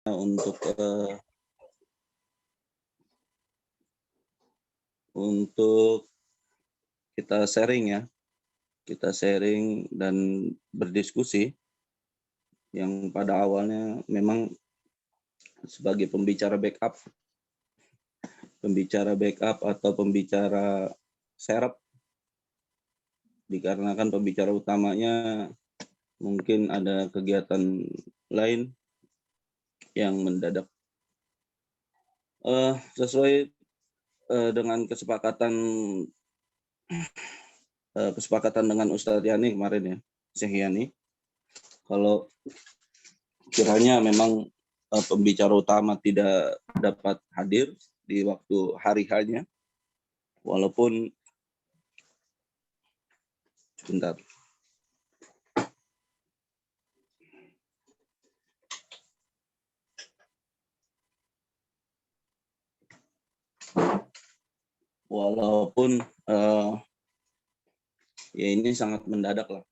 untuk kita sharing dan berdiskusi yang pada awalnya memang sebagai pembicara backup atau pembicara serep, dikarenakan pembicara utamanya mungkin ada kegiatan lain yang mendadak. Sesuai dengan kesepakatan dengan Ustadz Yani kemarin ya, Syekh Yani, kalau kiranya memang pembicara utama tidak dapat hadir di waktu hari hanya, walaupun sebentar. Walaupun ya ini sangat mendadak lah.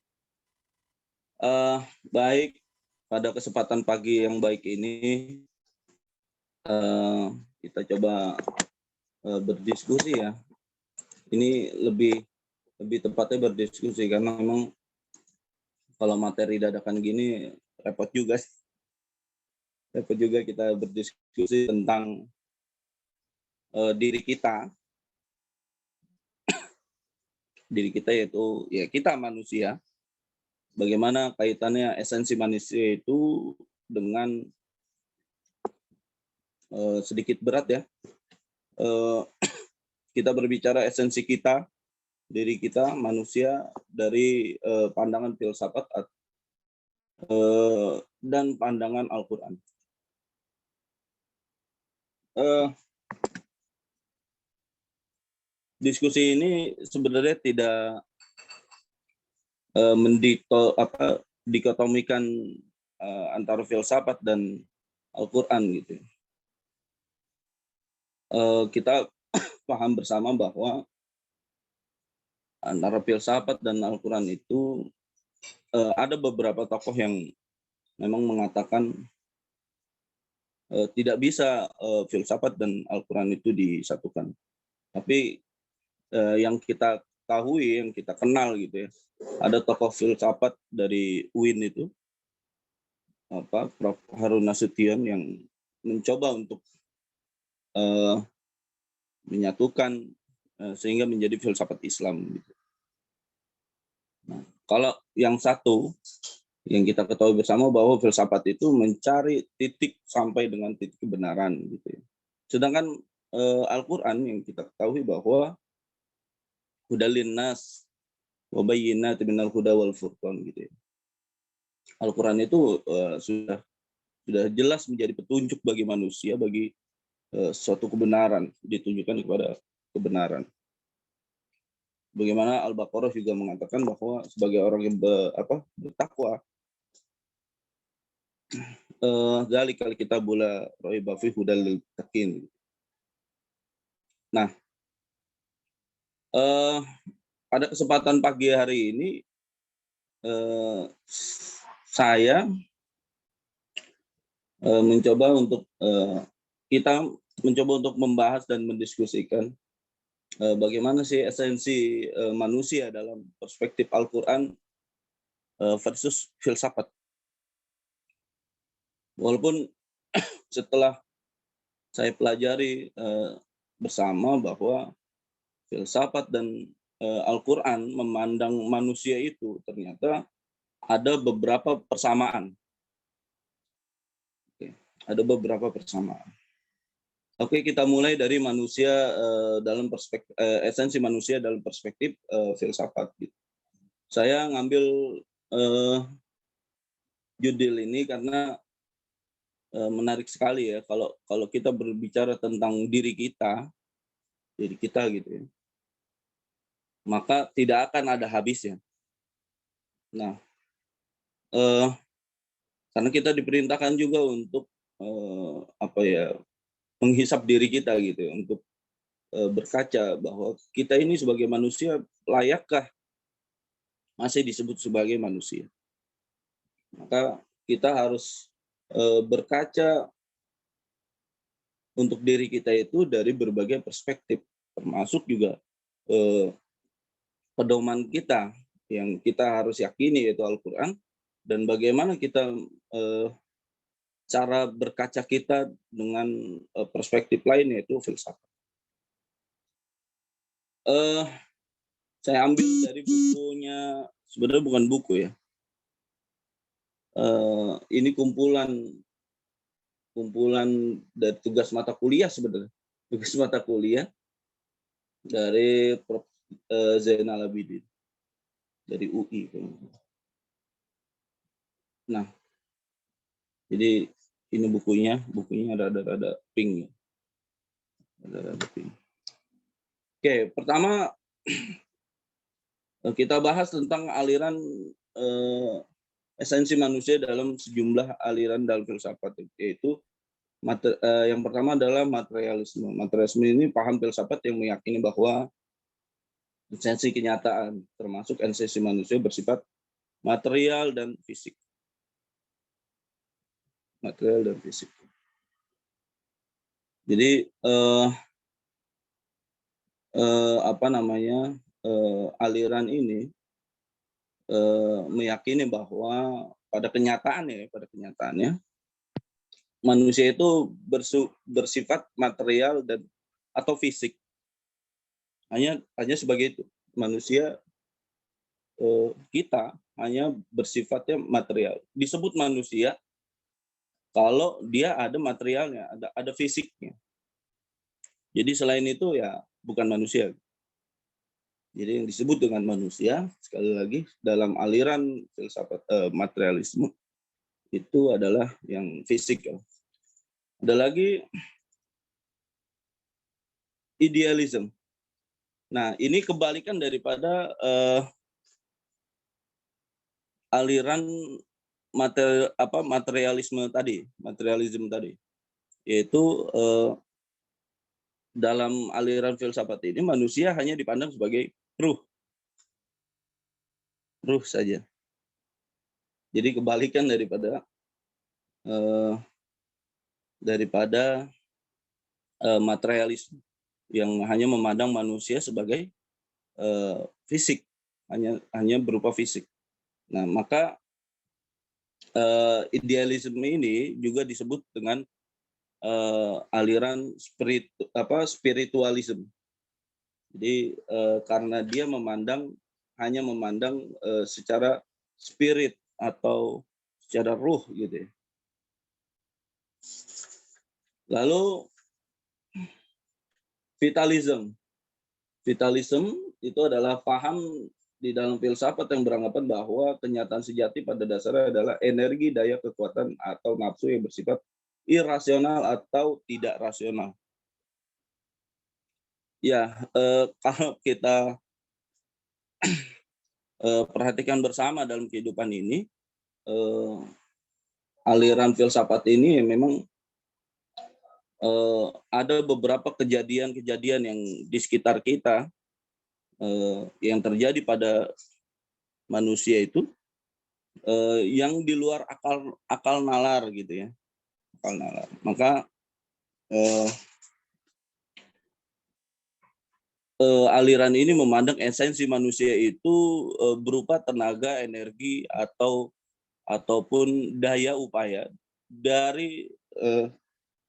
Baik, pada kesempatan pagi yang baik ini kita coba berdiskusi ya. Ini lebih tepatnya berdiskusi karena memang kalau materi dadakan gini repot juga kita berdiskusi tentang diri kita yaitu ya kita manusia, bagaimana kaitannya esensi manusia itu dengan sedikit berat ya, kita berbicara esensi kita, diri kita manusia dari pandangan filsafat dan pandangan Al-Quran. Diskusi ini sebenarnya tidak dikotomikan antara filsafat dan Al-Quran gitu. Kita paham bersama bahwa antara filsafat dan Al-Quran itu ada beberapa tokoh yang memang mengatakan tidak bisa filsafat dan Al-Quran itu disatukan. Tapi yang kita ketahui, yang kita kenal gitu ya, ada tokoh filsafat dari UIN itu, Prof. Harun Nasution, yang mencoba untuk menyatukan sehingga menjadi filsafat Islam gitu. Nah, kalau yang satu yang kita ketahui bersama bahwa filsafat itu mencari titik sampai dengan titik kebenaran gitu ya. Sedangkan Al-Quran yang kita ketahui bahwa hudalin nas wa bayyinatin minal huda wal furqan gitu ya. Al-Quran itu sudah jelas menjadi petunjuk bagi manusia, bagi suatu kebenaran, ditunjukkan kepada kebenaran. Bagaimana Al-Baqarah juga mengatakan bahwa sebagai orang yang bertakwa, dzalikal kitabul la raiba fihi hudal lil muttaqin. Nah, pada kesempatan pagi hari ini saya kita mencoba untuk membahas dan mendiskusikan bagaimana sih esensi manusia dalam perspektif Al-Quran versus filsafat. Walaupun setelah saya pelajari bersama bahwa filsafat dan Al-Quran memandang manusia itu ternyata ada beberapa persamaan. Ada beberapa persamaan. Oke, kita mulai dari manusia dalam perspektif esensi manusia dalam perspektif filsafat. Gitu. Saya ngambil judul ini karena menarik sekali ya kalau kita berbicara tentang diri kita gitu ya, maka tidak akan ada habisnya. Nah, karena kita diperintahkan juga untuk menghisap diri kita gitu ya, untuk berkaca bahwa kita ini sebagai manusia layakkah masih disebut sebagai manusia. Maka kita harus berkaca untuk diri kita itu dari berbagai perspektif, termasuk juga pedoman kita yang kita harus yakini yaitu Al-Quran, dan bagaimana kita cara berkaca kita dengan perspektif lain yaitu filsafat. Saya ambil dari bukunya, sebenarnya bukan buku ya. Ini kumpulan dari tugas mata kuliah sebenarnya. Tugas mata kuliah dari Prof. Zainal Abidin dari UI. Nah, jadi ini bukunya ada pink. Ada pink. Oke, pertama kita bahas tentang aliran esensi manusia dalam sejumlah aliran dalam filsafat, yaitu yang pertama adalah materialisme. Materialisme ini paham filsafat yang meyakini bahwa esensi kenyataan, termasuk esensi manusia, bersifat material dan fisik. Material dan fisik. Jadi aliran ini meyakini bahwa pada kenyataannya manusia itu bersifat material dan atau fisik. Hanya sebagai itu. Manusia kita hanya bersifatnya material. Disebut manusia kalau dia ada materialnya, ada fisiknya. Jadi selain itu ya bukan manusia. Jadi yang disebut dengan manusia, sekali lagi dalam aliran filsafat materialisme itu adalah yang fisik. Ada lagi idealisme. Nah, ini kebalikan daripada aliran materialisme tadi, yaitu dalam aliran filsafat ini manusia hanya dipandang sebagai ruh saja. Jadi kebalikan daripada materialisme yang hanya memandang manusia sebagai fisik, hanya berupa fisik. Nah, maka idealisme ini juga disebut dengan aliran spiritualisme. Jadi karena dia hanya memandang secara spirit atau secara ruh gitu ya. Lalu vitalism. Vitalism itu adalah paham di dalam filsafat yang beranggapan bahwa kenyataan sejati pada dasarnya adalah energi, daya, kekuatan, atau nafsu yang bersifat irasional atau tidak rasional. Ya, kalau kita perhatikan bersama dalam kehidupan ini, aliran filsafat ini memang ada beberapa kejadian-kejadian yang di sekitar kita yang terjadi pada manusia itu yang di luar akal nalar gitu ya, akal nalar. Maka aliran ini memandang esensi manusia itu berupa tenaga, energi, ataupun daya upaya dari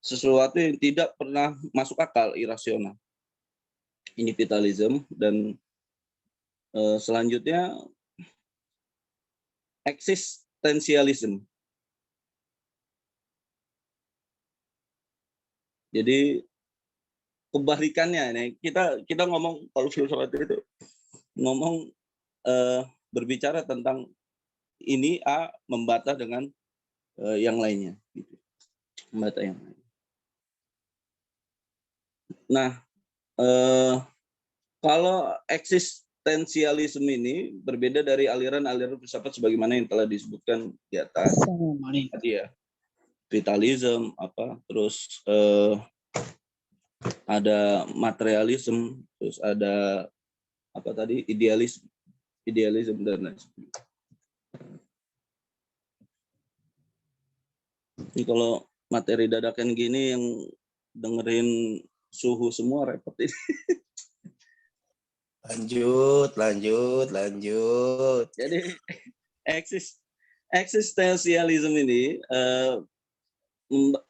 sesuatu yang tidak pernah masuk akal, irasional. Ini vitalism. Dan selanjutnya eksistensialisme. Jadi kebalikannya ini kita ngomong kalau filsafat itu ngomong berbicara tentang ini A membantah dengan yang lainnya gitu. Membantah yang lain. Nah, kalau eksistensialisme ini berbeda dari aliran-aliran filsafat sebagaimana yang telah disebutkan di atas. Tadi ya, vitalism terus ada materialisme, terus ada idealisme dan lain sebagainya. Ini kalau materi dadakan gini yang dengerin suhu semua repot ini. Lanjut. Jadi eksistensialisme ini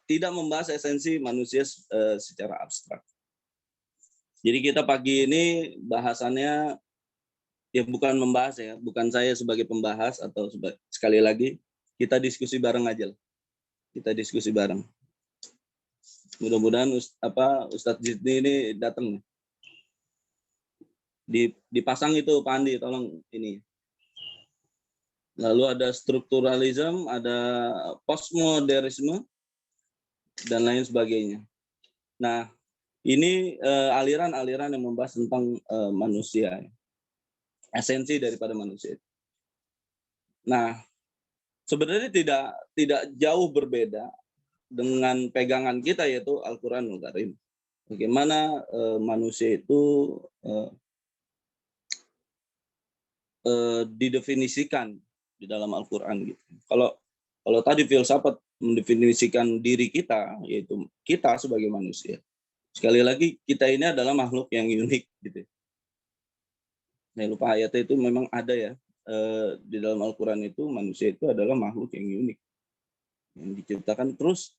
tidak membahas esensi manusia secara abstrak. Jadi kita pagi ini bahasannya ya bukan membahas ya, bukan saya sebagai pembahas atau sekali lagi kita diskusi bareng aja lah. Kita diskusi bareng. Mudah-mudahan Ustadz Jidni ini datang. Dipasang itu Pak Andi, tolong ini. Lalu ada strukturalisme, ada postmodernisme, dan lain sebagainya. Nah, ini aliran-aliran yang membahas tentang manusia, esensi daripada manusia. Nah, sebenarnya tidak jauh berbeda dengan pegangan kita yaitu Al-Qur'anul Karim. Bagaimana manusia itu didefinisikan di dalam Al-Qur'an gitu. Kalau tadi filsafat mendefinisikan diri kita, yaitu kita sebagai manusia. Sekali lagi, kita ini adalah makhluk yang unik gitu. Saya lupa ayatnya itu memang ada ya, di dalam Al-Quran itu manusia itu adalah makhluk yang unik. Yang diciptakan terus,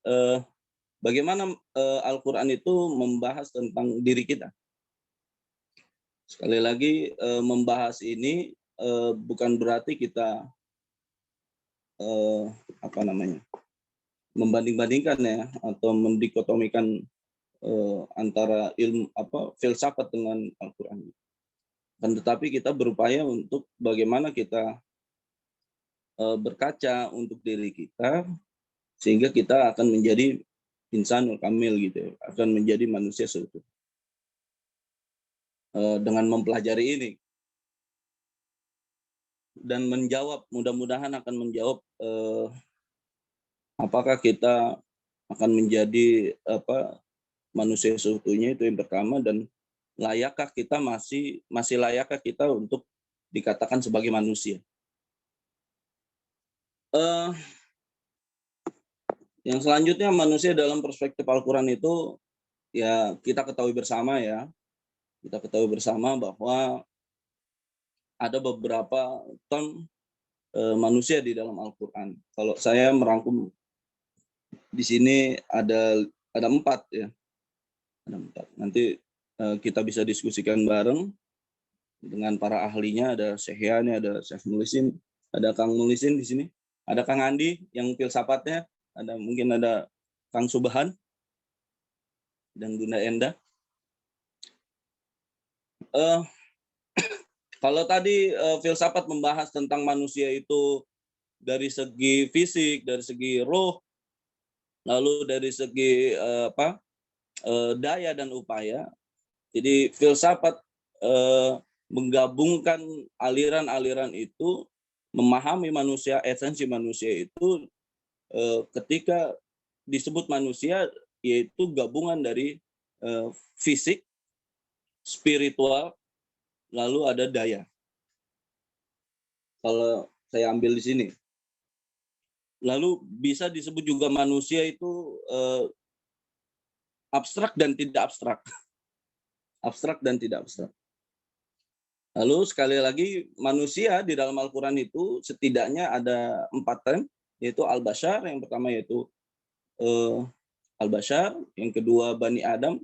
bagaimana Al-Quran itu membahas tentang diri kita. Sekali lagi, membahas ini bukan berarti kita membanding-bandingkan ya, atau mendikotomikan antara ilmu filsafat dengan Al-Qur'an. Dan tetapi kita berupaya untuk bagaimana kita berkaca untuk diri kita sehingga kita akan menjadi insanul kamil gitu, akan menjadi manusia seutuh. Dengan mempelajari ini dan menjawab, mudah-mudahan akan menjawab apakah kita akan menjadi manusia seutuhnya, itu yang pertama, dan layakkah kita masih layakkah kita untuk dikatakan sebagai manusia. Yang selanjutnya, manusia dalam perspektif Al-Quran itu ya kita ketahui bersama bahwa ada beberapa term manusia di dalam Al-Quran. Kalau saya merangkum di sini ada 4 ya. Ada 4. Nanti kita bisa diskusikan bareng dengan para ahlinya. Ada Syekh Yani, ada Syekh Mulisin, ada Kang Mulisin di sini, ada Kang Andi yang filsafatnya, mungkin ada Kang Subhan dan Bunda Enda. Kalau tadi filsafat membahas tentang manusia itu dari segi fisik, dari segi roh, lalu dari segi daya dan upaya. Jadi filsafat menggabungkan aliran-aliran itu, memahami manusia, esensi manusia itu ketika disebut manusia yaitu gabungan dari fisik, spiritual, lalu ada daya. Kalau saya ambil di sini. Lalu bisa disebut juga manusia itu abstrak dan tidak abstrak. Abstrak dan tidak abstrak. Lalu sekali lagi, manusia di dalam Al-Quran itu setidaknya ada 4 term, yaitu Al-Bashar, yang pertama yaitu Al-Bashar, yang kedua Bani Adam,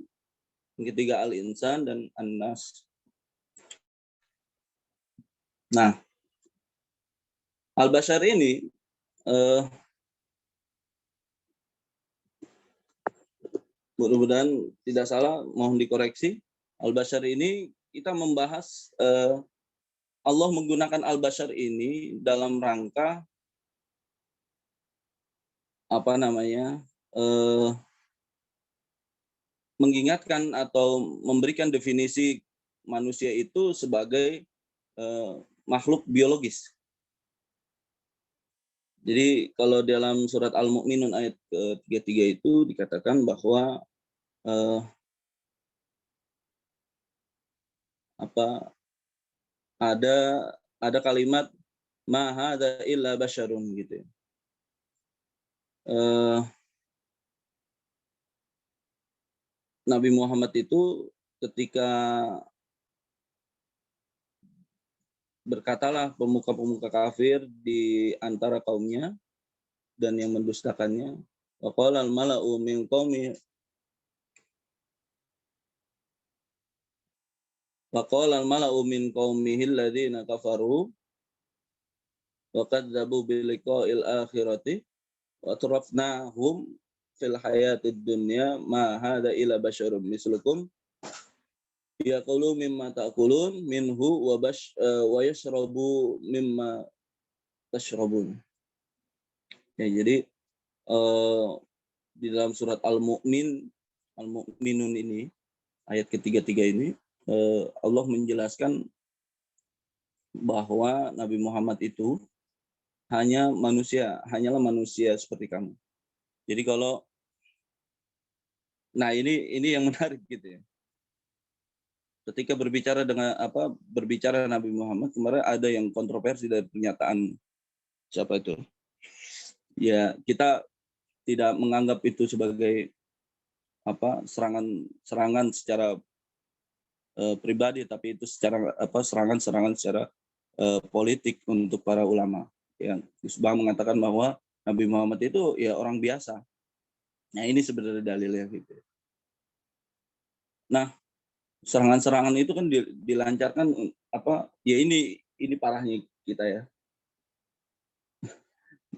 yang ketiga Al-Insan, dan An-Nas. Nah, Al-Bashar ini mudah-mudahan tidak salah, mohon dikoreksi. Al-Bashar ini kita membahas Allah menggunakan Al-Bashar ini dalam rangka mengingatkan atau memberikan definisi manusia itu sebagai makhluk biologis. Jadi kalau dalam surat Al-Mu'minun ayat ke-33 itu dikatakan bahwa ada kalimat ma hadza illa basyarun gitu. Nabi Muhammad itu ketika berkatalah pemuka-pemuka kafir di antara kaumnya dan yang mendustakannya, wa qala al-mala'u min qaumi wa qala al-mala'u min qaumihi alladziina kafaru wa kadzdzabu bi liqa'il akhirati wa atrafnahum fil hayatid dunya ma hadza illa basyarun mislukum yaqulu mimma ta'kulun minhu wa yashrabu mimma tashrabun. Ya, jadi di dalam surat Al-Mu'minun ini ayat ketiga-tiga ini Allah menjelaskan bahwa Nabi Muhammad itu hanyalah manusia seperti kamu. Jadi ini yang menarik gitu ya. Ketika berbicara Nabi Muhammad, kemarin ada yang kontroversi dari pernyataan siapa itu. Ya, kita tidak menganggap itu sebagai serangan secara pribadi, tapi itu serangan secara politik untuk para ulama. Yang Gus mengatakan bahwa Nabi Muhammad itu ya orang biasa. Nah, ini sebenarnya dalilnya gitu. Nah, serangan-serangan itu kan dilancarkan ya ini parahnya kita ya.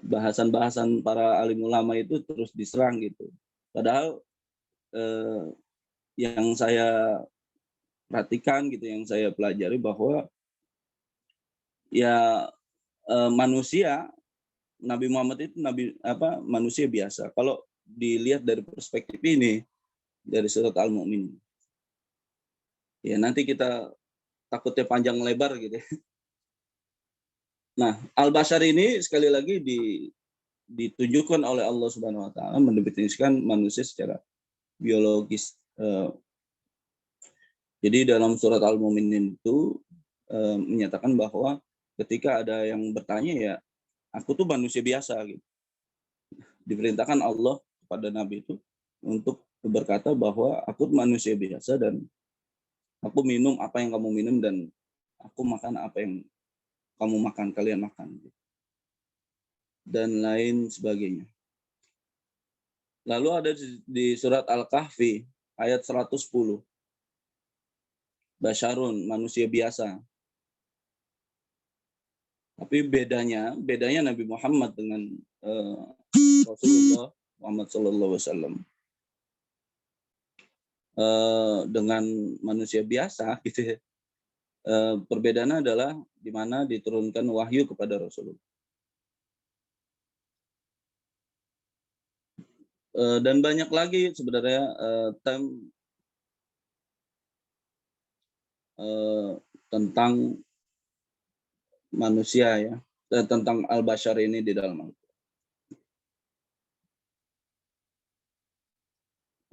Bahasan-bahasan para alim ulama itu terus diserang gitu. Padahal yang saya perhatikan gitu, yang saya pelajari bahwa ya manusia, Nabi Muhammad itu manusia biasa. Kalau dilihat dari perspektif ini dari surat Al-Mu'min. Ya nanti kita takutnya panjang lebar gitu. Nah, al-bashar ini sekali lagi ditunjukkan oleh Allah Subhanahu wa taala mendefinisikan manusia secara biologis. Jadi dalam surat Al-Mu'minin itu menyatakan bahwa ketika ada yang bertanya ya, aku tuh manusia biasa gitu. Diperintahkan Allah kepada Nabi itu untuk berkata bahwa aku manusia biasa dan aku minum apa yang kamu minum dan aku makan apa yang kamu makan, kalian makan. Dan lain sebagainya. Lalu ada di surat Al-Kahfi ayat 110. Basyarun, manusia biasa. Tapi bedanya Nabi Muhammad dengan Rasulullah Muhammad SAW dengan manusia biasa gitu ya. Perbedaannya adalah di mana diturunkan wahyu kepada Rasulullah. Dan banyak lagi sebenarnya tentang manusia ya, tentang al-bashar ini di dalam Al-Quran.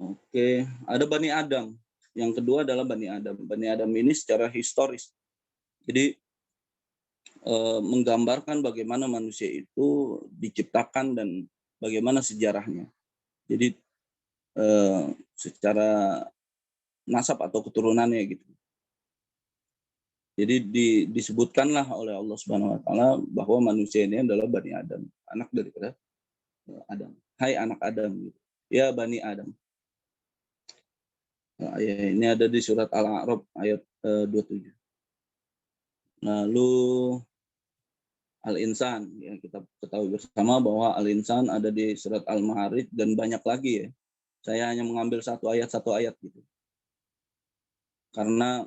Oke, ada Bani Adam. Yang kedua adalah Bani Adam. Bani Adam ini secara historis. Jadi menggambarkan bagaimana manusia itu diciptakan dan bagaimana sejarahnya. Jadi secara nasab atau keturunannya gitu. Jadi disebutkanlah oleh Allah Subhanahu wa taala bahwa manusia ini adalah Bani Adam, anak daripada Adam. Hai anak Adam gitu. Ya Bani Adam. Nah, ini ada di surat Al-A'raf ayat 27. Lalu Al-Insan, ya kita ketahui bersama bahwa Al-Insan ada di surat Al-Ma'arij dan banyak lagi ya. Saya hanya mengambil satu ayat gitu. Karena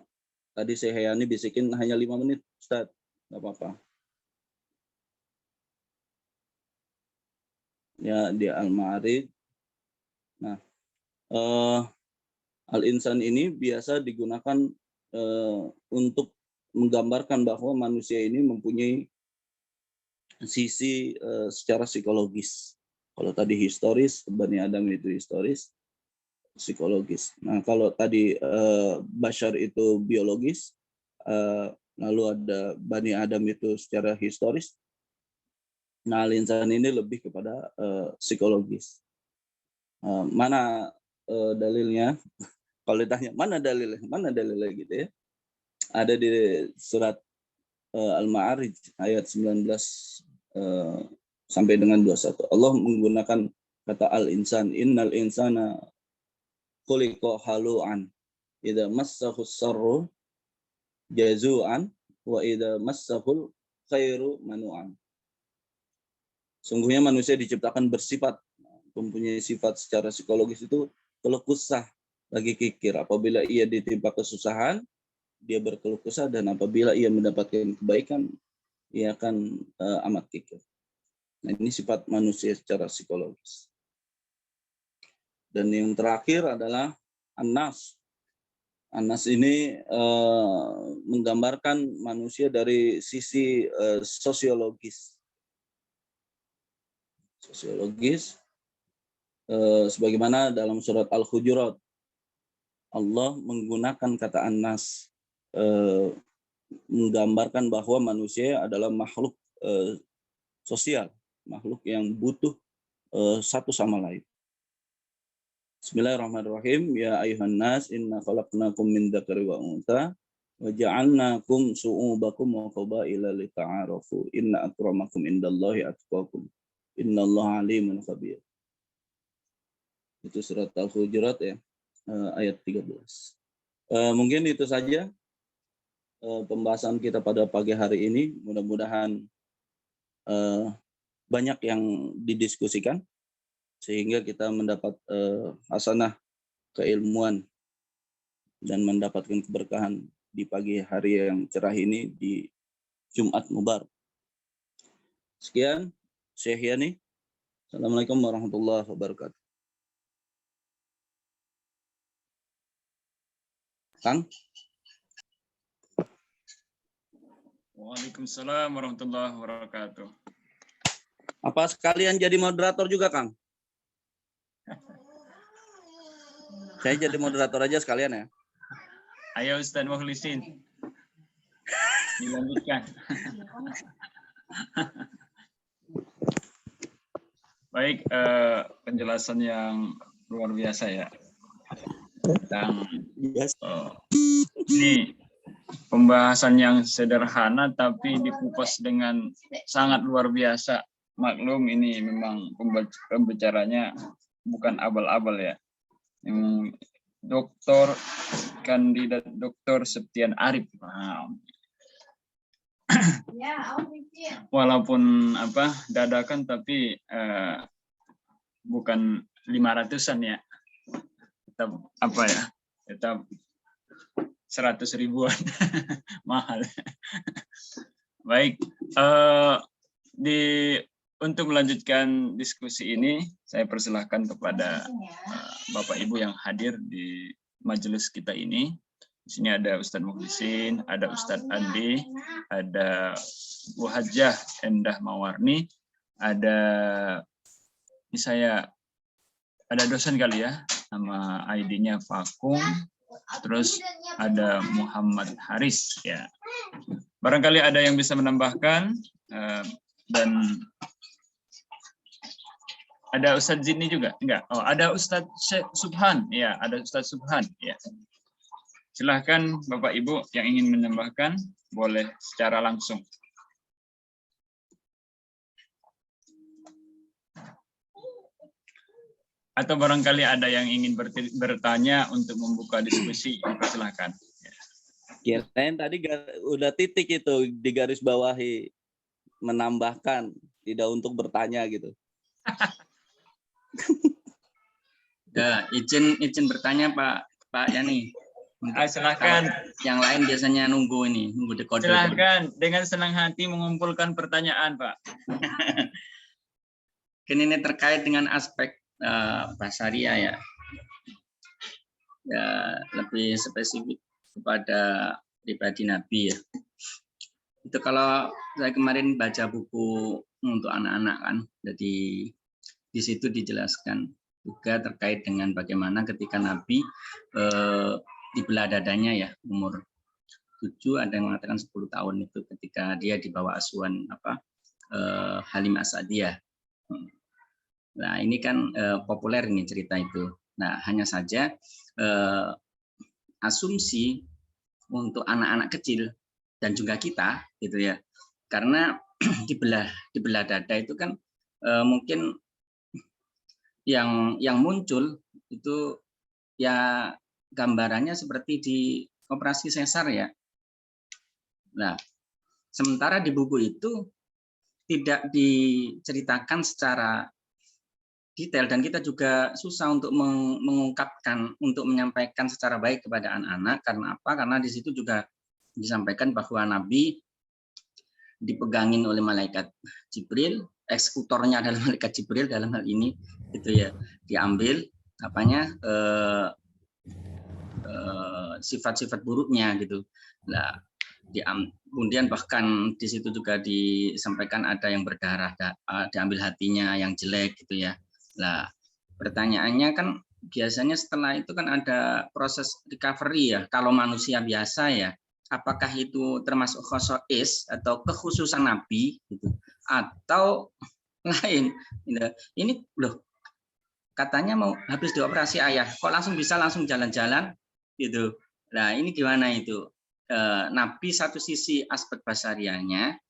tadi saya Hayani bisikin hanya 5 menit, Ustaz. Enggak apa-apa. Ya di Al-Ma'arij. Nah, Al-Insan ini biasa digunakan untuk menggambarkan bahwa manusia ini mempunyai sisi secara psikologis. Kalau tadi historis, Bani Adam itu historis, psikologis. Nah, kalau tadi Bashar itu biologis, lalu ada Bani Adam itu secara historis. Nah, Al-Insan ini lebih kepada psikologis. Mana dalilnya? Kalau ditanya mana dalilnya gitu ya, ada di surat Al-Ma'arij ayat 19 sampai dengan 21. Allah menggunakan kata al-insan, innal insana khuliqa halu'an idza massahu sarru jazu'an wa idza massahul khairu manu'an. Sungguhnya manusia diciptakan bersifat, mempunyai sifat secara psikologis itu keluh kesah, lagi kikir. Apabila ia ditimpa kesusahan, dia berkeluh kesah, dan apabila ia mendapatkan kebaikan, ia akan amat kikir. Nah, ini sifat manusia secara psikologis. Dan yang terakhir adalah An-Nas. An-Nas ini menggambarkan manusia dari sisi sosiologis. Sebagaimana dalam surat Al-Hujurat, Allah menggunakan kata An-Nas menggambarkan bahwa manusia adalah makhluk sosial, makhluk yang butuh satu sama lain. Bismillahirrahmanirrahim. Ya ayuhan nas, inna khalaqnakum min dzakari wa untha wa ja'alnakum syu'ubakum wa qabaila lita'arafu. Inna akramakum indallahi atqakum. Innallaha alimun khabir. Itu surat Al-Hujurat ya, ayat 13. Mungkin itu saja pembahasan kita pada pagi hari ini. Mudah-mudahan banyak yang didiskusikan sehingga kita mendapat hasanah keilmuan dan mendapatkan keberkahan di pagi hari yang cerah ini di Jumat Mubarak. Sekian, Syekh Yani. Assalamualaikum warahmatullahi wabarakatuh. Kang? Waalaikumsalam warahmatullahi wabarakatuh. Apa sekalian jadi moderator juga, Kang? Saya jadi moderator aja sekalian ya. Ayo Ustaz Mukhlisin. Dilanjutkan. Baik, penjelasan yang luar biasa ya. Tentang ini pembahasan yang sederhana tapi dikupas dengan sangat luar biasa. Maklum ini memang pembicaranya bukan abal-abal ya. Doktor, kandidat Doktor Septian Arif. Walaupun dadakan tapi bukan 500-an ya. Tetap tetap 100 ribuan. Mahal. Baik, untuk melanjutkan diskusi ini, saya persilahkan kepada Bapak Ibu yang hadir di majelis kita ini. Di sini ada Ustadz Mukhlisin, ada Ustadz Andi, ada Bu Hajjah Endah Mawarni, ada ada dosen kali ya, nama ID-nya Fakung, terus ada Muhammad Haris ya. Barangkali ada yang bisa menambahkan, dan ada Ustadz Zidni juga? Enggak. Oh, ada Ustadz Subhan. Ya, ada Ustadz Subhan. Ya. Silahkan Bapak Ibu yang ingin menambahkan, boleh secara langsung. Atau barangkali ada yang ingin bertanya untuk membuka diskusi, silahkan. Kirain tadi udah titik itu di garis bawahi, menambahkan, tidak untuk bertanya gitu. Ya, izin bertanya Pak Yani. Silakan. Yang lain biasanya nunggu di kode. Silakan, dengan senang hati mengumpulkan pertanyaan, Pak. Ini terkait dengan aspek basaria ya. Ya, lebih spesifik kepada pribadi Nabi ya. Itu kalau saya kemarin baca buku untuk anak-anak kan, jadi di situ dijelaskan juga terkait dengan bagaimana ketika Nabi dibelah dadanya ya, umur 7, ada yang mengatakan 10 tahun itu ketika dia dibawa asuhan Halimah Sa'diyah. Nah ini kan populer ini cerita itu. Nah hanya saja asumsi untuk anak-anak kecil dan juga kita gitu ya, karena dibelah dada itu kan mungkin yang muncul itu ya gambarannya seperti di operasi sesar ya. Nah, sementara di buku itu tidak diceritakan secara detail dan kita juga susah untuk mengungkapkan, untuk menyampaikan secara baik kepada anak-anak. Karena apa? Karena di situ juga disampaikan bahwa Nabi dipegangin oleh malaikat Jibril, eksekutornya adalah malaikat Jibril dalam hal ini, gitu ya, diambil apanya sifat-sifat buruknya gitu. Nah, kemudian bahkan di situ juga disampaikan ada yang berdarah, diambil hatinya yang jelek gitu ya. Nah, pertanyaannya kan biasanya setelah itu kan ada proses recovery ya. Kalau manusia biasa ya, apakah itu termasuk khosois atau kekhususan Nabi gitu, atau lain? Ini loh, katanya mau habis dioperasi ayah, kok langsung bisa langsung jalan-jalan gitu. Nah, ini gimana itu? Nabi satu sisi aspek basariahnya,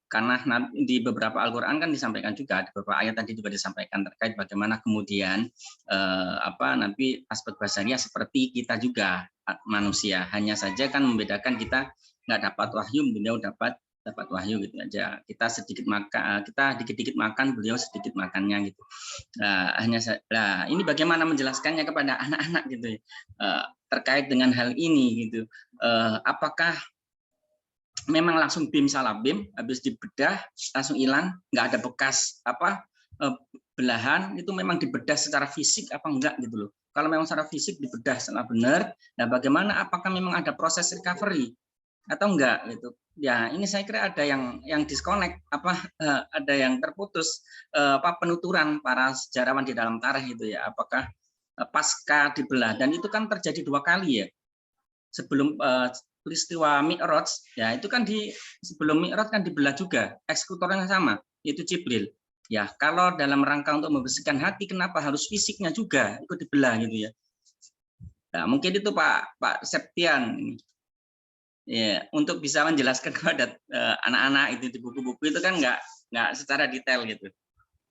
karena di beberapa Al-Quran kan disampaikan juga, di beberapa ayat tadi juga disampaikan terkait bagaimana kemudian Nabi aspek basariah seperti kita juga manusia, hanya saja kan membedakan kita nggak dapat wahyu, beliau dapat wahyu gitu aja. Kita sedikit makan, kita dikit-dikit makan, beliau sedikit makannya gitu. Nah, ini bagaimana menjelaskannya kepada anak-anak gitu ya, terkait dengan hal ini gitu. Apakah memang langsung bim salah bim, habis dibedah langsung hilang, nggak ada bekas belahan, itu memang dibedah secara fisik apa enggak gitu loh. Kalau memang secara fisik dibedah secara benar, nah bagaimana, apakah memang ada proses recovery atau enggak gitu. Ya, ini saya kira ada yang disconnect, ada yang terputus penuturan para sejarawan di dalam tarikh itu ya. Apakah pasca dibelah, dan itu kan terjadi 2 kali ya. Sebelum peristiwa Mi'raj, ya itu kan sebelum Mi'raj kan dibelah juga, eksekutornya sama, yaitu Jibril. Ya, kalau dalam rangka untuk membersihkan hati, kenapa harus fisiknya juga ikut dibelah gitu ya? Nah, mungkin itu Pak Septian, ya, untuk bisa menjelaskan kepada anak-anak itu di buku-buku itu kan nggak secara detail gitu.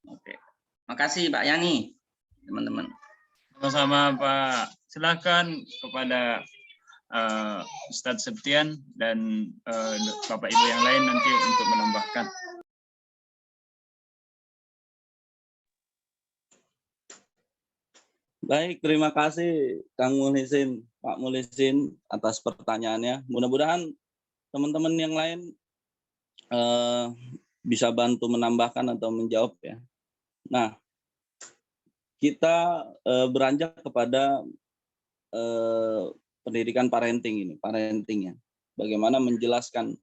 Oke, makasih Pak Yani, teman-teman. Sama-sama Pak. Silakan kepada Ustadz Septian dan Bapak Ibu yang lain nanti untuk menambahkan. Baik, terima kasih Kang Muhlisin, Pak Muhlisin atas pertanyaannya. Mudah-mudahan teman-teman yang lain bisa bantu menambahkan atau menjawab ya. Nah, kita beranjak kepada pendidikan parenting ini, parentingnya. Bagaimana menjelaskan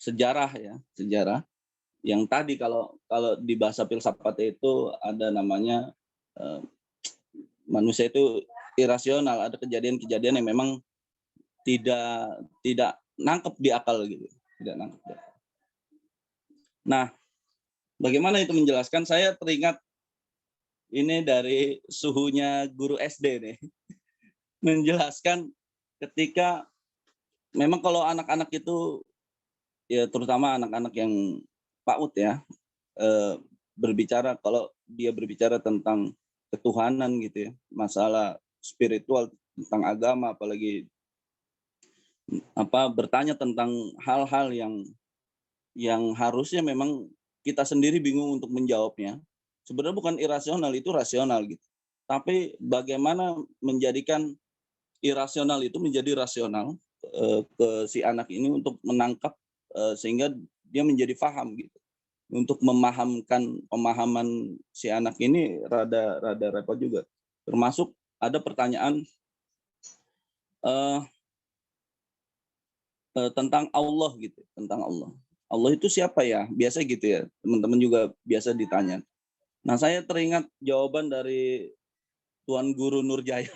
sejarah ya, sejarah. Yang tadi kalau di bahasa filsafat itu ada namanya manusia itu irasional, ada kejadian-kejadian yang memang tidak nangkep di akal gitu, tidak nangkep di akal. Nah, bagaimana itu menjelaskan? Saya teringat ini dari suhunya guru SD nih, menjelaskan ketika memang kalau anak-anak itu ya, terutama anak-anak yang PAUD ya, berbicara, kalau dia berbicara tentang ketuhanan gitu ya, masalah spiritual, tentang agama, apalagi bertanya tentang hal-hal yang harusnya memang kita sendiri bingung untuk menjawabnya. Sebenarnya bukan irasional, itu rasional gitu. Tapi bagaimana menjadikan irasional itu menjadi rasional ke si anak ini untuk menangkap sehingga dia menjadi paham gitu. Untuk pemahaman si anak ini rada repot juga. Termasuk ada pertanyaan tentang Allah gitu, tentang Allah. Allah itu siapa ya? Biasa gitu ya, teman-teman juga biasa ditanya. Nah, saya teringat jawaban dari Tuan Guru Nurjaya.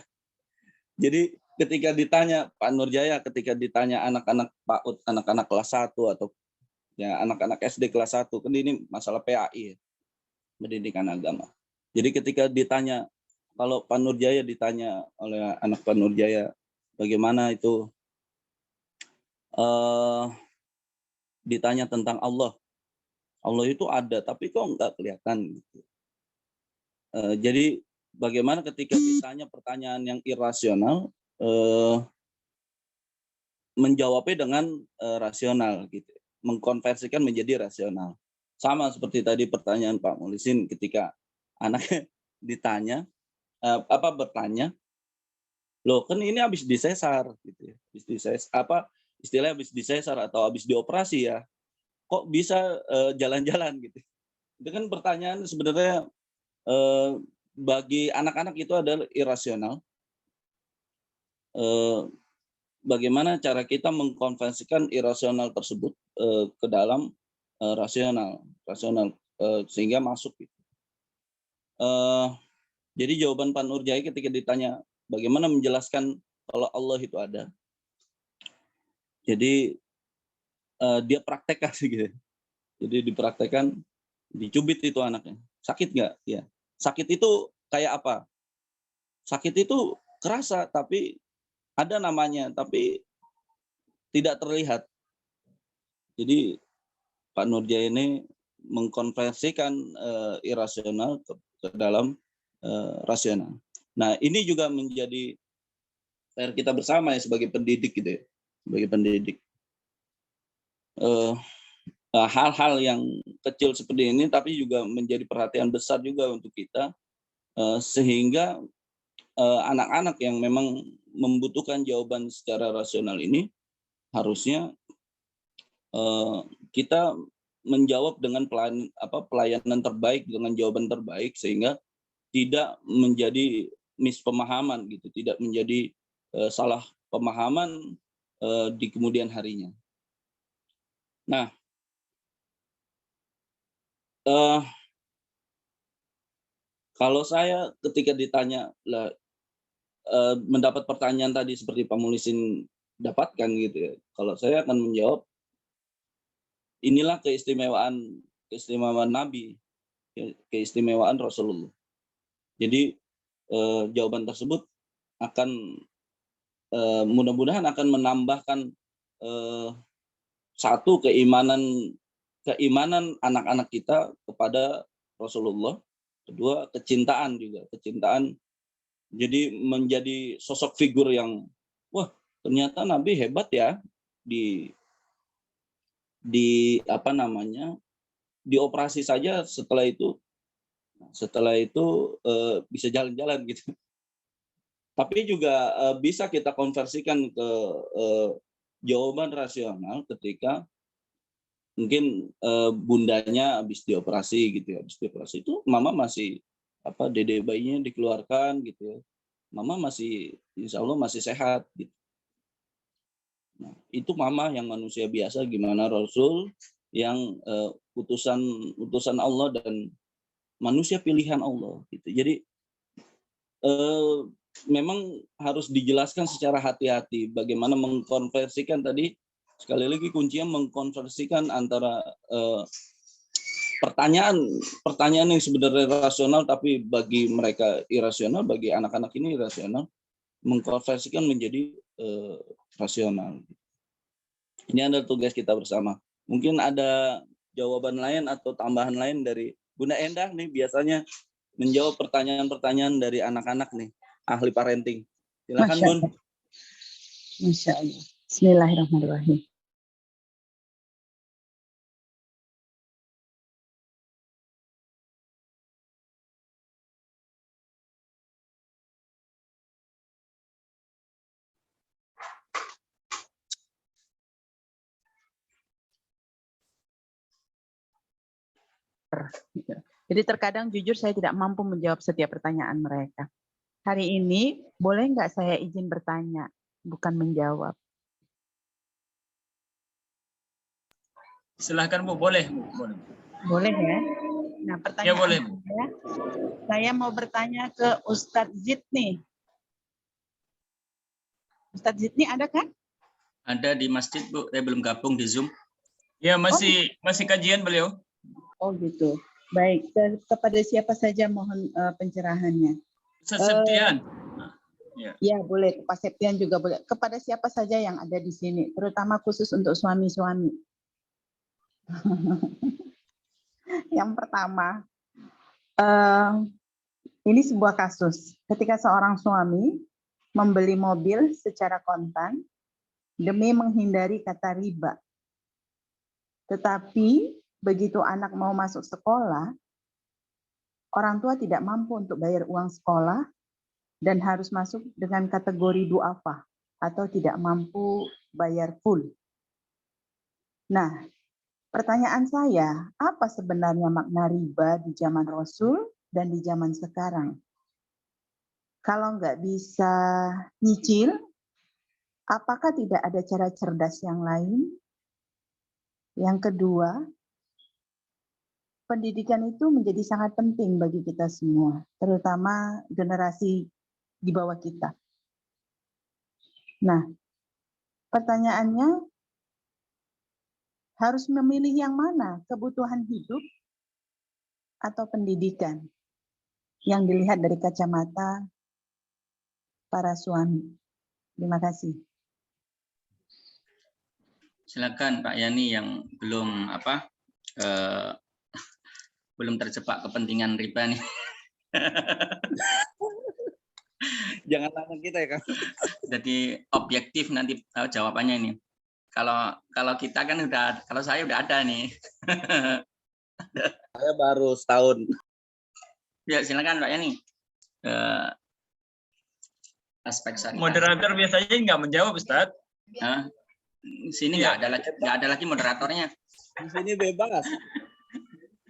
Jadi ketika ditanya Pak Nurjaya, ketika ditanya anak-anak PAUD, anak-anak kelas 1 atau ya anak-anak SD kelas 1, kan ini masalah PAI ya, pendidikan agama. Jadi ketika ditanya, kalau Pak Nurjaya ditanya oleh anak Pak Nurjaya, bagaimana itu ditanya tentang Allah. Allah itu ada, tapi kok nggak kelihatan. Gitu. Jadi bagaimana ketika ditanya pertanyaan yang irasional, menjawabnya dengan rasional, gitu, mengkonversikan menjadi rasional. Sama seperti tadi pertanyaan Pak Mulisin ketika anaknya ditanya, bertanya, loh kan ini habis disesar, gitu ya, habis disesar, istilahnya habis disesar atau habis dioperasi ya, kok bisa jalan-jalan gitu. Itu kan pertanyaan sebenarnya bagi anak-anak itu adalah irasional. Bagaimana cara kita mengkonversikan irasional tersebut ke dalam rasional sehingga masuk gitu. Jadi jawaban Pak Nurjaya ketika ditanya bagaimana menjelaskan kalau Allah itu ada. Jadi dia praktekkan gitu. Jadi dipraktekkan, dicubit itu anaknya. Sakit nggak? Ya. Sakit itu kayak apa? Sakit itu kerasa tapi ada namanya, tapi tidak terlihat. Jadi Pak Nurjaya ini mengkonversikan irasional ke dalam rasional. Nah, ini juga menjadi PR kita bersama ya sebagai pendidik gitu ya, sebagai pendidik. Hal-hal yang kecil seperti ini tapi juga menjadi perhatian besar juga untuk kita, sehingga anak-anak yang memang membutuhkan jawaban secara rasional ini harusnya kita menjawab dengan pelayanan terbaik, dengan jawaban terbaik, sehingga tidak menjadi mispemahaman gitu, tidak menjadi salah pemahaman di kemudian harinya. Nah, kalau saya ketika ditanya mendapat pertanyaan tadi seperti Pak Mulisin dapatkan gitu ya, kalau saya akan menjawab, inilah keistimewaan Nabi, keistimewaan Rasulullah. Jadi jawaban tersebut akan mudah-mudahan akan menambahkan satu keimanan anak-anak kita kepada Rasulullah, kedua kecintaan juga, jadi menjadi sosok figur yang wah ternyata Nabi hebat ya dioperasi saja setelah itu bisa jalan-jalan gitu. Tapi juga bisa kita konversikan ke jawaban rasional ketika mungkin bundanya habis dioperasi gitu ya, habis dioperasi itu mama masih dede bayinya dikeluarkan gitu ya, mama masih insya Allah masih sehat gitu. Nah, itu mama yang manusia biasa, gimana Rasul yang utusan Allah dan manusia pilihan Allah gitu. Jadi memang harus dijelaskan secara hati-hati bagaimana mengkonversikan tadi, sekali lagi kuncinya mengkonversikan antara pertanyaan yang sebenarnya rasional tapi bagi mereka irasional, bagi anak-anak ini irasional, mengkonversikan menjadi rasional. Ini adalah tugas kita bersama. Mungkin ada jawaban lain atau tambahan lain dari Bunda Endah nih, biasanya menjawab pertanyaan-pertanyaan dari anak-anak nih, ahli parenting. Silakan Bun. Masya Allah. Bismillahirrahmanirrahim. Jadi terkadang jujur saya tidak mampu menjawab setiap pertanyaan mereka. Hari ini boleh nggak saya izin bertanya, bukan menjawab? Silahkan Bu, boleh. Boleh ya? Nah, pertanyaan ya, boleh, Bu. Saya mau bertanya ke Ustadz Zid nih. Ustadz Zid nih ada kan? Ada di masjid Bu, saya belum gabung di Zoom. Ya, masih kajian beliau. Oh gitu. Baik, kepada siapa saja mohon pencerahannya. Ustaz Septian. Ya, boleh. Pak Septian juga boleh. Kepada siapa saja yang ada di sini, terutama khusus untuk suami-suami. Yang pertama, ini sebuah kasus. Ketika seorang suami membeli mobil secara kontan demi menghindari kata riba. Tetapi begitu anak mau masuk sekolah, orang tua tidak mampu untuk bayar uang sekolah dan harus masuk dengan kategori du'afa atau tidak mampu bayar full. Nah, pertanyaan saya, apa sebenarnya makna riba di zaman Rasul dan di zaman sekarang? Kalau nggak bisa nyicil, apakah tidak ada cara cerdas yang lain? Yang kedua, pendidikan itu menjadi sangat penting bagi kita semua, terutama generasi di bawah kita. Nah, pertanyaannya, harus memilih yang mana, kebutuhan hidup atau pendidikan, yang dilihat dari kacamata para suami. Terima kasih. Silakan Pak Yani yang belum belum terjebak kepentingan riba nih. Jangan lama kita ya, Kang. Jadi objektif nanti jawabannya ini. Kalau kita kan kalau saya udah ada nih. Saya baru setahun. Ya silakan Pak Yani. Aspek syariah. Moderator biasanya nggak menjawab, Ustaz. Nah, sini nggak ada lagi moderatornya. Di sini bebas.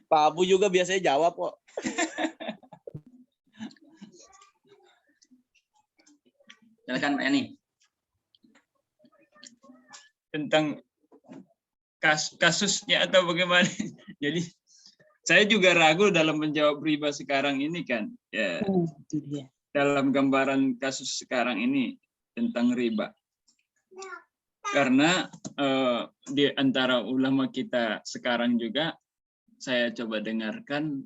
Pak Abu juga biasanya jawab kok. Silakan Pak Yani. Tentang kasusnya atau bagaimana. Jadi saya juga ragu dalam menjawab riba sekarang ini kan. Ya, Itu dia. dalam gambaran kasus sekarang ini tentang riba. Karena di antara ulama kita sekarang juga saya coba dengarkan,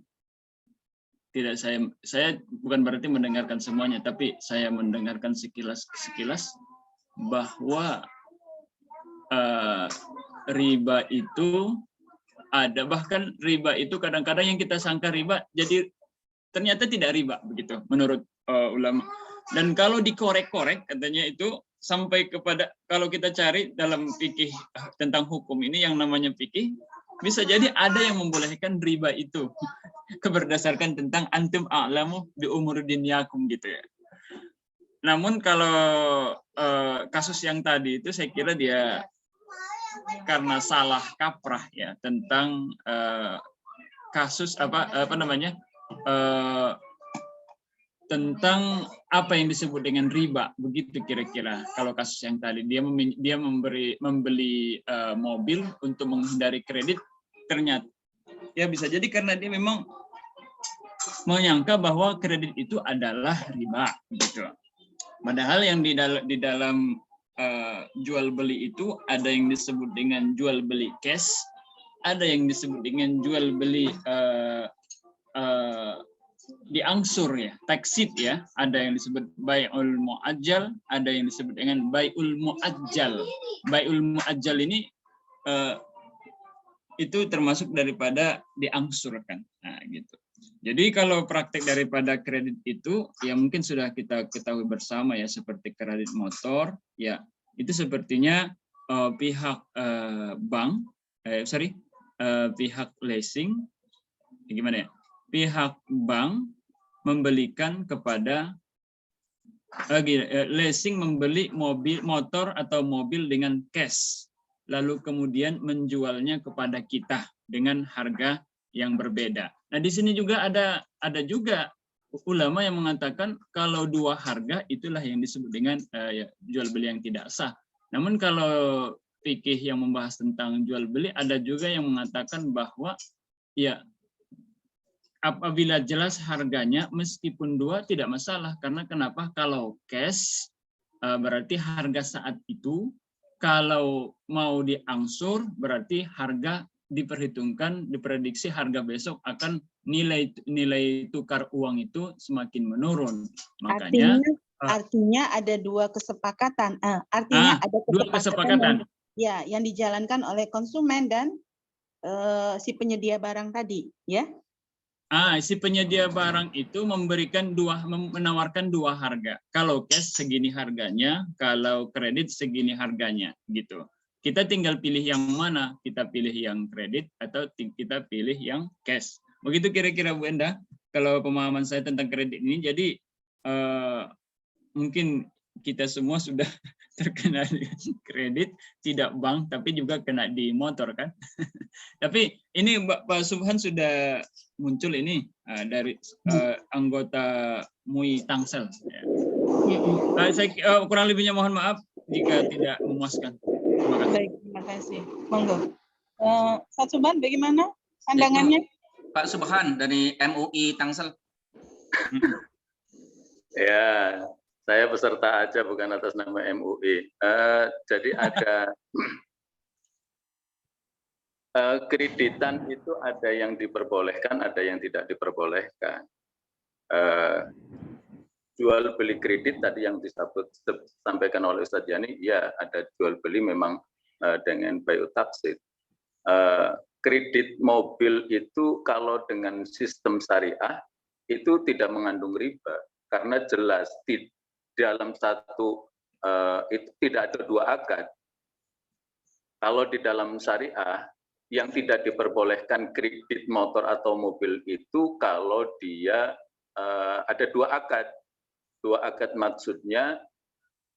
tidak saya bukan berarti mendengarkan semuanya, tapi saya mendengarkan sekilas bahwa riba itu ada, bahkan riba itu kadang-kadang yang kita sangka riba jadi ternyata tidak riba begitu menurut ulama. Dan kalau dikorek-korek katanya itu sampai kepada, kalau kita cari dalam fikih tentang hukum ini yang namanya fikih, bisa jadi ada yang membolehkan riba itu berdasarkan tentang antum a'lamu bi umur dinyakum gitu ya. Namun kalau kasus yang tadi itu saya kira dia karena salah kaprah ya tentang kasus tentang apa yang disebut dengan riba, begitu kira-kira. Kalau kasus yang tadi dia membeli mobil untuk menghindari kredit, ternyata ya bisa jadi karena dia memang menyangka bahwa kredit itu adalah riba gitu. Padahal yang di dalam jual beli itu ada yang disebut dengan jual beli cash, ada yang disebut dengan jual beli diangsur ya, taksid ya, ada yang disebut bai'ul mu'ajjal, ada yang disebut dengan bai'ul mu'ajjal. Bai'ul mu'ajjal ini itu termasuk daripada diangsurkan. Nah, gitu. Jadi kalau praktek daripada kredit itu ya mungkin sudah kita ketahui bersama ya, seperti kredit motor ya, itu sepertinya pihak pihak leasing gimana ya? Pihak bank membelikan kepada leasing membeli motor atau mobil dengan cash, lalu kemudian menjualnya kepada kita dengan harga yang berbeda. Nah di sini juga ada juga ulama yang mengatakan kalau dua harga itulah yang disebut dengan jual beli yang tidak sah. Namun kalau fikih yang membahas tentang jual beli ada juga yang mengatakan bahwa ya apabila jelas harganya meskipun dua tidak masalah, karena kenapa? Kalau cash berarti harga saat itu, kalau mau diangsur berarti harga diperhitungkan, diprediksi harga besok akan nilai tukar uang itu semakin menurun. Makanya artinya ada dua kesepakatan. Artinya ada dua kesepakatan. Yang dijalankan oleh konsumen dan si penyedia barang tadi, ya. Si penyedia barang itu menawarkan dua harga. Kalau cash segini harganya, kalau kredit segini harganya, gitu. Kita tinggal pilih yang mana. Kita pilih yang kredit atau kita pilih yang cash. Begitu kira-kira Bu Enda, kalau pemahaman saya tentang kredit ini. Jadi mungkin kita semua sudah terkena kredit, tidak bank, tapi juga kena di motor kan. Tapi ini Pak Subhan sudah muncul ini dari anggota MUI Tangsel. Saya kurang lebihnya mohon maaf jika tidak memuaskan. Terima kasih. Baik, terima kasih. Monggo. Pak Subhan, bagaimana pandangannya? Pak Subhan dari MUI Tangsel. Ya, saya peserta aja bukan atas nama MUI. Jadi ada kreditan itu ada yang diperbolehkan, ada yang tidak diperbolehkan. Jual beli kredit tadi yang disampaikan oleh Ustadz Yani, ya ada jual beli memang dengan bayu taksid. Kredit mobil itu kalau dengan sistem syariah itu tidak mengandung riba karena jelas dalam satu itu tidak ada dua akad. Kalau di dalam syariah yang tidak diperbolehkan kredit motor atau mobil itu kalau dia ada dua akad. Dua akad maksudnya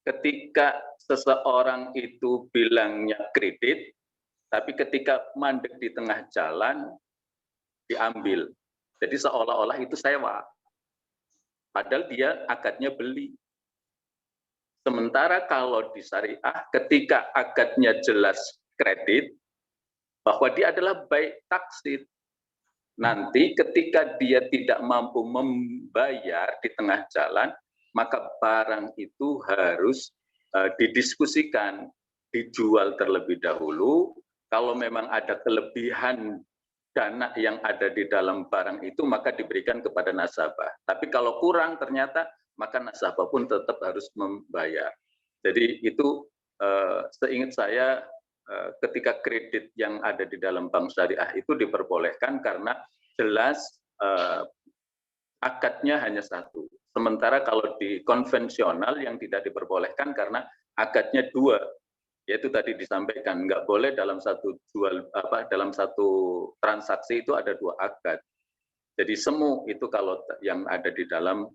ketika seseorang itu bilangnya kredit, tapi ketika mandek di tengah jalan diambil. Jadi seolah-olah itu sewa. Padahal dia akadnya beli. Sementara kalau di syariah, ketika akadnya jelas kredit, bahwa dia adalah baik taksid. Nanti ketika dia tidak mampu membayar di tengah jalan, maka barang itu harus didiskusikan, dijual terlebih dahulu. Kalau memang ada kelebihan dana yang ada di dalam barang itu, maka diberikan kepada nasabah. Tapi kalau kurang ternyata, maka nasabah pun tetap harus membayar. Jadi itu seingat saya ketika kredit yang ada di dalam bank syariah itu diperbolehkan karena jelas akadnya hanya satu. Sementara kalau di konvensional yang tidak diperbolehkan karena akadnya dua, yaitu tadi disampaikan nggak boleh dalam satu dalam satu transaksi itu ada dua akad. Jadi semu itu kalau yang ada di dalam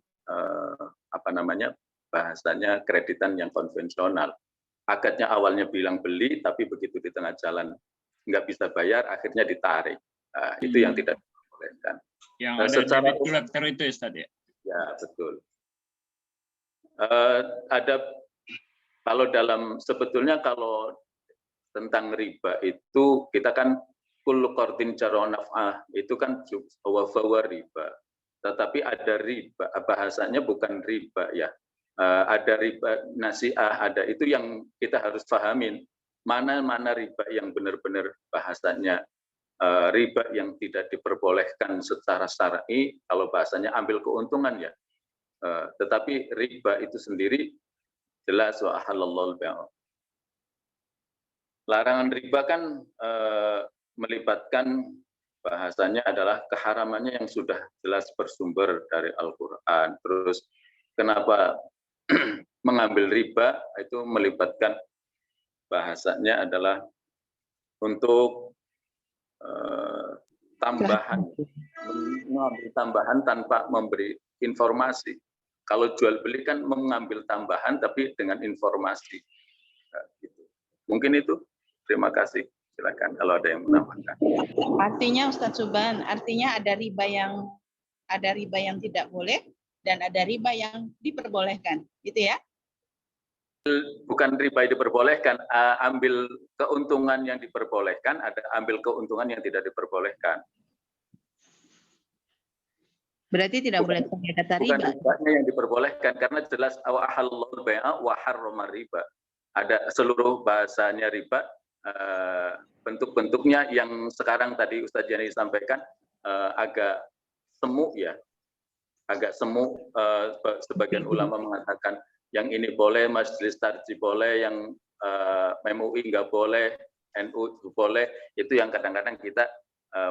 bahasanya kreditan yang konvensional. Akadnya awalnya bilang beli, tapi begitu di tengah jalan nggak bisa bayar, akhirnya ditarik. Itu yang tidak diperbolehkan. Yang ada secara debit collector itu ya, Ustaz, ya? Ya, betul. Ada sebetulnya kalau tentang riba itu kita kan kullu qardin jarra naf'ah itu kan wa riba. Tetapi ada riba, bahasanya bukan riba ya. Ada riba nasi'ah, ada itu yang kita harus pahamin. Mana riba yang benar-benar bahasanya riba yang tidak diperbolehkan secara syar'i, kalau bahasanya ambil keuntungan ya. Tetapi riba itu sendiri jelas wa ahallallahu al-bai'. Larangan riba kan melibatkan bahasanya adalah keharamannya yang sudah jelas bersumber dari Al-Qur'an. Terus kenapa mengambil riba itu melibatkan bahasanya adalah untuk mengambil tambahan tanpa memberi informasi. Kalau jual beli kan mengambil tambahan tapi dengan informasi. Gitu. Mungkin itu. Terima kasih. Silakan kalau ada yang menambahkan. Artinya Ustadz Subhan, artinya ada riba yang tidak boleh dan ada riba yang diperbolehkan, gitu ya? Bukan riba yang diperbolehkan, ambil keuntungan yang diperbolehkan, ada ambil keuntungan yang tidak diperbolehkan. Berarti tidak boleh pakai kata riba. Bukan ribanya yang diperbolehkan karena jelas wa ahallallahu al-bai'a wa harrama riba. Ada seluruh bahasanya riba, bentuk-bentuknya yang sekarang tadi Ustadz Yani sampaikan agak semu ya, agak semu. Sebagian ulama mengatakan yang ini boleh, Majelis Tarjih boleh, yang MUI nggak boleh, NU boleh. Itu yang kadang-kadang kita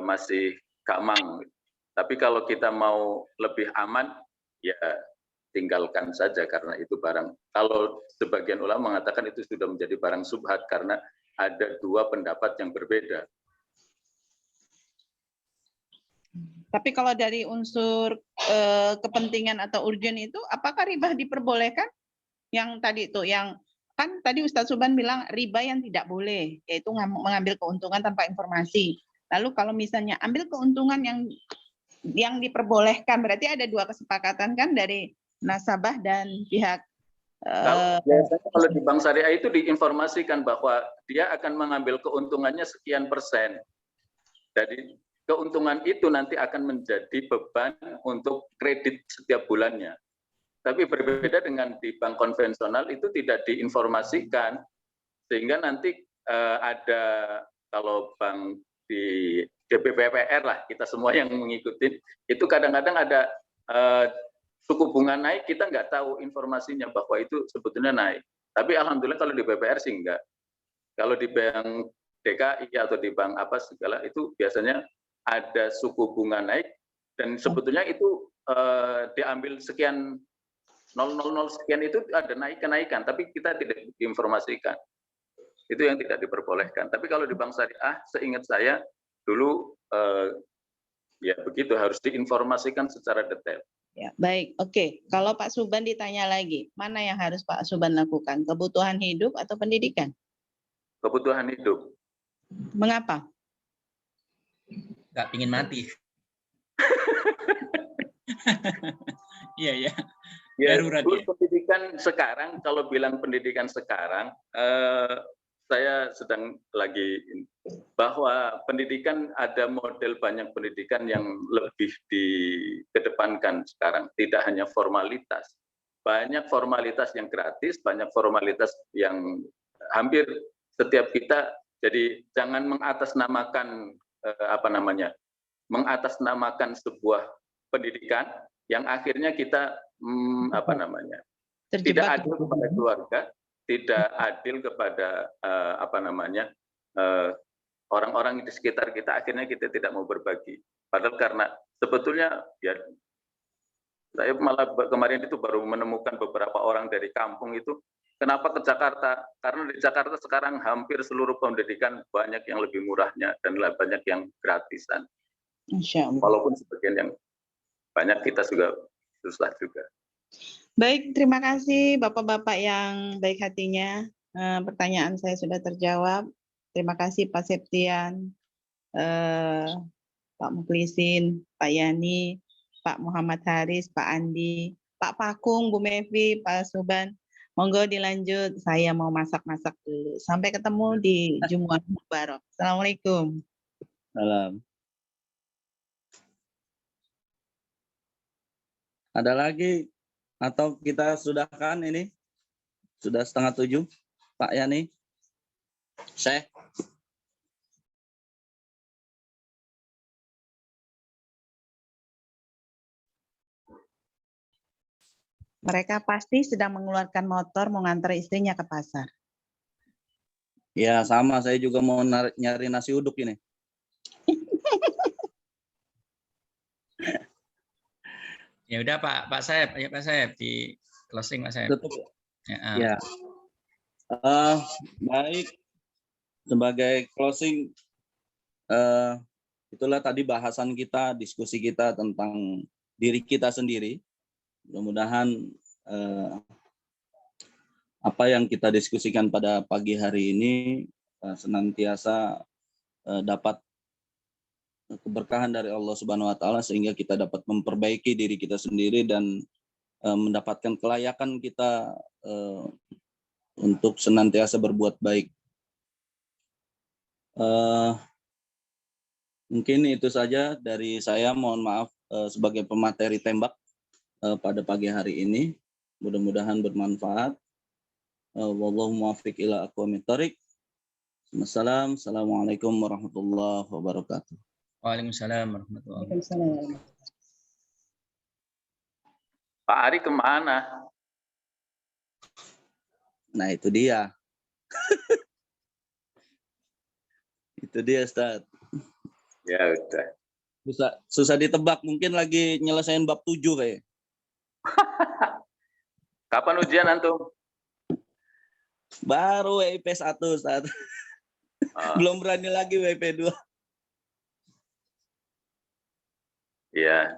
masih gamang. Tapi kalau kita mau lebih aman, ya tinggalkan saja karena itu barang. Kalau sebagian ulama mengatakan itu sudah menjadi barang subhat karena ada dua pendapat yang berbeda. Tapi kalau dari unsur kepentingan atau urgen itu, apakah riba diperbolehkan? Yang tadi itu, yang kan tadi Ustadz Suban bilang riba yang tidak boleh, yaitu mengambil keuntungan tanpa informasi. Lalu kalau misalnya ambil keuntungan yang diperbolehkan, berarti ada dua kesepakatan kan dari nasabah dan pihak. Biasanya kalau di bank syariah itu diinformasikan bahwa dia akan mengambil keuntungannya sekian persen. Jadi keuntungan itu nanti akan menjadi beban untuk kredit setiap bulannya. Tapi berbeda dengan di bank konvensional itu tidak diinformasikan, sehingga nanti ada, kalau bank di DPPR lah, kita semua yang mengikuti, itu kadang-kadang ada suku bunga naik, kita nggak tahu informasinya bahwa itu sebetulnya naik. Tapi alhamdulillah kalau di BPR sih enggak. Kalau di bank DKI atau di bank apa segala itu biasanya ada suku bunga naik dan sebetulnya itu diambil sekian 000 sekian itu ada naik-kenaikan, tapi kita tidak diinformasikan. Itu yang tidak diperbolehkan. Tapi kalau di bank syariah, seingat saya dulu ya begitu, harus diinformasikan secara detail. Ya, baik. Oke. Kalau Pak Suban ditanya lagi, mana yang harus Pak Suban lakukan? Kebutuhan hidup atau pendidikan? Kebutuhan hidup. Mengapa? Nggak pingin mati. Iya, ya. Ya, Darurat ya. pendidikan sekarang, kalau bilang pendidikan sekarang, saya sedang lagi bahwa pendidikan ada model banyak pendidikan yang lebih dikedepankan sekarang, tidak hanya formalitas. Banyak formalitas yang gratis, banyak formalitas yang hampir setiap kita, jadi jangan mengatasnamakan mengatasnamakan sebuah pendidikan yang akhirnya kita tidak adil kepada keluarga, tidak adil kepada orang-orang di sekitar kita, akhirnya kita tidak mau berbagi. Padahal karena sebetulnya ya saya malah kemarin itu baru menemukan beberapa orang dari kampung itu kenapa ke Jakarta, karena di Jakarta sekarang hampir seluruh pendidikan banyak yang lebih murahnya dan banyak yang gratisan. Insya Allah. Walaupun sebagian yang banyak kita juga susah juga. Baik, terima kasih Bapak-Bapak yang baik hatinya. Pertanyaan saya sudah terjawab. Terima kasih Pak Septian, Pak Muklisin, Pak Yani, Pak Muhammad Haris, Pak Andi, Pak Pakung, Bu Mevi, Pak Suban. Monggo dilanjut, saya mau masak-masak dulu. Sampai ketemu di Jumat Mubarak. Assalamualaikum. Salam. Ada lagi atau kita sudahkan ini? Sudah 6:30, Pak Yani. Syekh. Mereka pasti sedang mengeluarkan motor mengantar istrinya ke pasar. Ya sama, saya juga mau nyari nasi uduk ini. Ya udah Pak Saeb, ayo Pak Saeb di closing Pak Saeb. Tutup. Ya. Baik, sebagai closing, itulah tadi bahasan kita, diskusi kita tentang diri kita sendiri. Mudah-mudahan apa yang kita diskusikan pada pagi hari ini senantiasa dapat keberkahan dari Allah Subhanahu wa taala sehingga kita dapat memperbaiki diri kita sendiri dan mendapatkan kelayakan kita untuk senantiasa berbuat baik. Mungkin itu saja dari saya. Mohon maaf sebagai pemateri tembak pada pagi hari ini. Mudah-mudahan bermanfaat. Wallahu muwaffiq ila aqwamit thoriq. Assalamualaikum warahmatullahi wabarakatuh. Waalaikumsalam warahmatullahi wabarakatuh. Waalaikumsalam. Pak Ari kemana? Nah, itu dia. Itu dia, Ustaz. Ya udah. Susah ditebak, mungkin lagi nyelesain bab 7 kayak. Kapan ujian antum? Baru WIP 1, Ustaz. Belum berani lagi WIP 2. Ya,